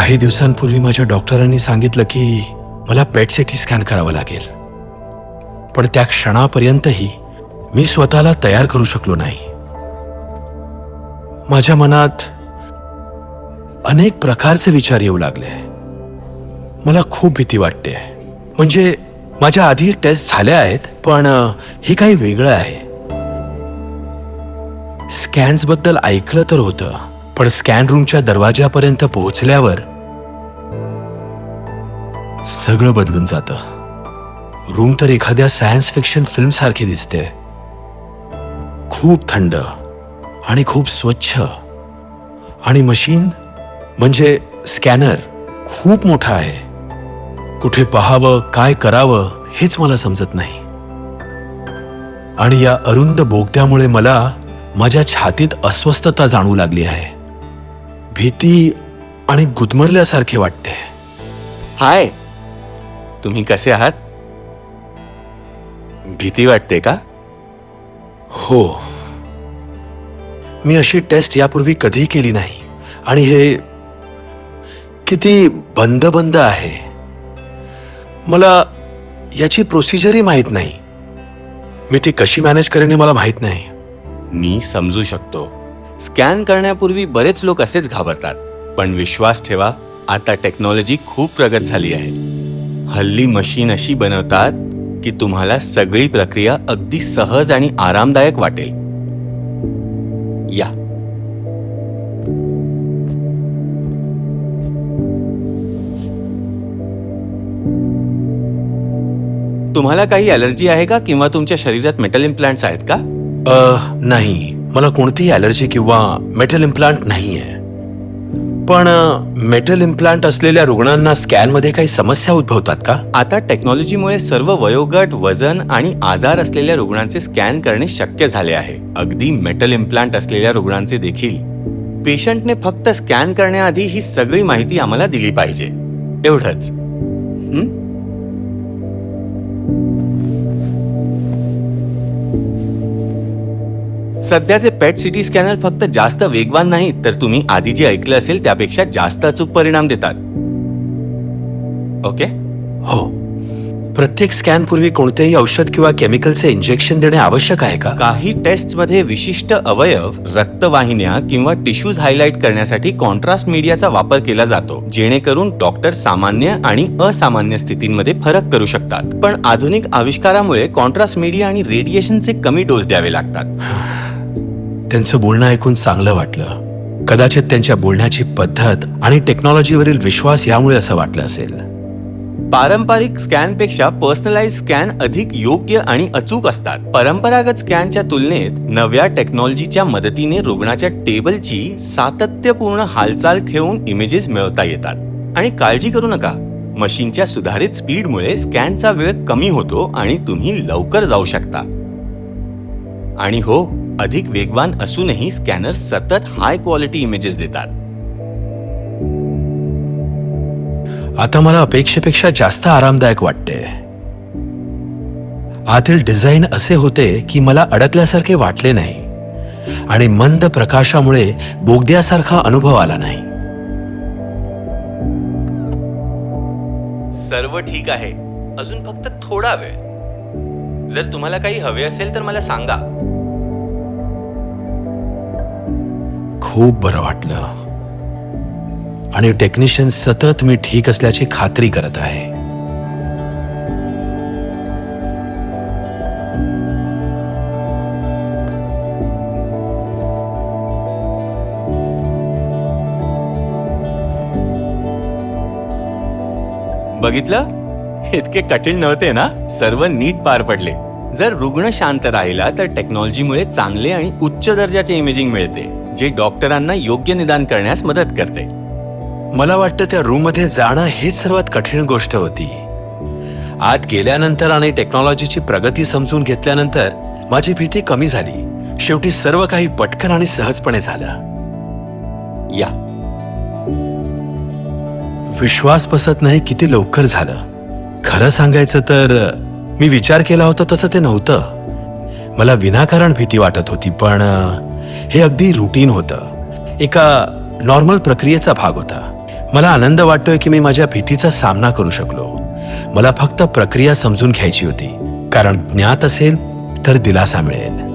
काही दिवसांपूर्वी माझ्या डॉक्टरांनी सांगितलं की मला पेट सिटी स्कॅन करावं लागेल, पण त्या क्षणापर्यंतही मी स्वतःला तयार करू शकलो नाही. माझ्या मनात अनेक प्रकारचे विचार येऊ लागले. मला खूप भीती वाटते. म्हणजे माझ्या आधी टेस्ट झाल्या आहेत, पण हे काही वेगळं आहे. स्कॅन्स बद्दल ऐकलं तर होतं, पण स्कॅन रूमच्या दरवाजापर्यंत पोहोचल्यावर सगळं बदलून जातं. रूम तर एखाद्या सायन्स फिक्शन फिल्म सारखी दिसते. खूप थंड आणि खूप स्वच्छ, आणि मशीन म्हणजे स्कॅनर खूप मोठा आहे. कुठे पाहावं, काय करावं हेच मला समजत नाही. आणि या अरुंद बोगद्यामुळे मला माझ्या छातीत अस्वस्थता जाणवू लागली आहे. भीती आणि गुदमरल्यासारखे वाटते. हाय, तुम्ही कसे आहात? भीती वाटते का? हो, मी अशी टेस्ट यापूर्वी कधी केली नाही, आणि हे किती बंद बंद आहे. मला याची प्रोसिजरही माहीत नाही. मी ती कशी मॅनेज करेन हे मला माहीत नाही. मी समजू शकतो. स्कॅन करण्यापूर्वी बरेच लोक असेच घाबरतात, पण विश्वास ठेवा, आता टेक्नॉलॉजी खूप प्रगत झाली आहे. हल्ली मशीन अशी बनवतात की तुम्हाला सगळी प्रक्रिया अगदी सहज आणि आरामदायक वाटेल. या, तुम्हाला काही ॲलर्जी आहे का, किंवा तुमच्या शरीरात मेटल इम्प्लांट्स आहेत का? नाही, मला कोणतीही ॲलर्जी किंवा मेटल इम्प्लांट नाही आहे. पण मेटल इम्प्लांट असलेल्या रुग्णांना स्कॅनमध्ये काही समस्या उद्भवतात का? आता टेक्नॉलॉजीमुळे सर्व वयोगट, वजन आणि आजार असलेल्या रुग्णांचे स्कॅन करणे शक्य झाले आहे. अगदी मेटल इम्प्लांट असलेल्या रुग्णांचे देखील. पेशंटने फक्त स्कॅन करण्याआधी ही सगळी माहिती आम्हाला दिली पाहिजे, एवढंच. सध्याचे पेट सिटी स्कॅनर फक्त जास्त वेगवान नाहीत, तर तुम्ही आधी जे ऐकलं असेल त्यापेक्षा जास्त अचूक परिणाम देतात. ओके? हो. प्रत्येक स्कॅन पूर्वी कोणतेही औषध किंवा केमिकलचे इंजेक्शन देणे आवश्यक आहे का? काही टेस्टमध्ये विशिष्ट अवयव, रक्तवाहिन्या किंवा टिश्यूज हायलाइट करण्यासाठी कॉन्ट्रास्ट मीडियाचा वापर केला जातो, जेणेकरून डॉक्टर सामान्य आणि असामान्य स्थितींमध्ये फरक करू शकतात. पण आधुनिक आविष्कारामुळे कॉन्ट्रास्ट मीडिया आणि रेडिएशनचे कमी डोस द्यावे लागतात. त्यांचं बोलणं ऐकून चांगलं वाटलं. कदाचित त्यांच्या बोलण्याची पद्धत आणि टेक्नॉलॉजीवरील विश्वास यामुळे असं वाटलं असेल. पारंपरिक स्कॅनपेक्षा पर्सनलाइज स्कॅन अधिक योग्य आणि अचूक असतात. परंपरागत स्कॅनच्या तुलनेत नव्या टेक्नॉलॉजीच्या मदतीने रुग्णाच्या टेबलची सातत्यपूर्ण हालचाल ठेवून इमेजेस मिळवता येतात. आणि काळजी करू नका, मशीनच्या सुधारित स्पीडमुळे स्कॅनचा वेळ कमी होतो आणि तुम्ही लवकर जाऊ शकता. आणि हो, अधिक वेगवान असूनही स्कॅनर सतत हाय क्वालिटी इमेजेस देतात. आता मला अपेक्षेपेक्षा जास्त आरामदायक वाटते. आतील डिझाईन असे होते की मला अडकल्यासारखे वाटले नाही, आणि मंद प्रकाशामुळे बोगद्यासारखा अनुभव आला नाही. सर्व ठीक आहे, अजून फक्त थोडा वेळ. जर तुम्हाला काही हवे असेल तर मला सांगा. खूप बरं वाटलं, आणि टेक्निशियन सतत मी ठीक असल्याची खात्री करत आहे. बघितलं, इतके कठीण नव्हते ना. सर्व नीट पार पडले. जर रुग्ण शांत राहिला तर टेक्नॉलॉजीमुळे चांगले आणि उच्च दर्जाचे इमेजिंग मिळते, जे डॉक्टरांना योग्य निदान करण्यास मदत करते. मला वाटतं त्या रूममध्ये जाणं हीच सर्वात कठीण गोष्ट होती. आत गेल्यानंतर आणि टेक्नॉलॉजीची प्रगती समजून घेतल्यानंतर माझी भीती कमी झाली. शेवटी सर्व काही पटकन आणि सहजपणे झालं. या, विश्वास बसत नाही किती लवकर झालं. खरं सांगायचं तर मी विचार केला होता तसं ते नव्हतं. मला विनाकारण भीती वाटत होती, पण हे अगदी रुटीन होतं. एका नॉर्मल प्रक्रियेचा भाग होता. मला आनंद वाटतोय की मी माझ्या भीतीचा सामना करू शकलो. मला फक्त प्रक्रिया समजून घ्यायची होती, कारण ज्ञात असेल तर दिलासा मिळेल.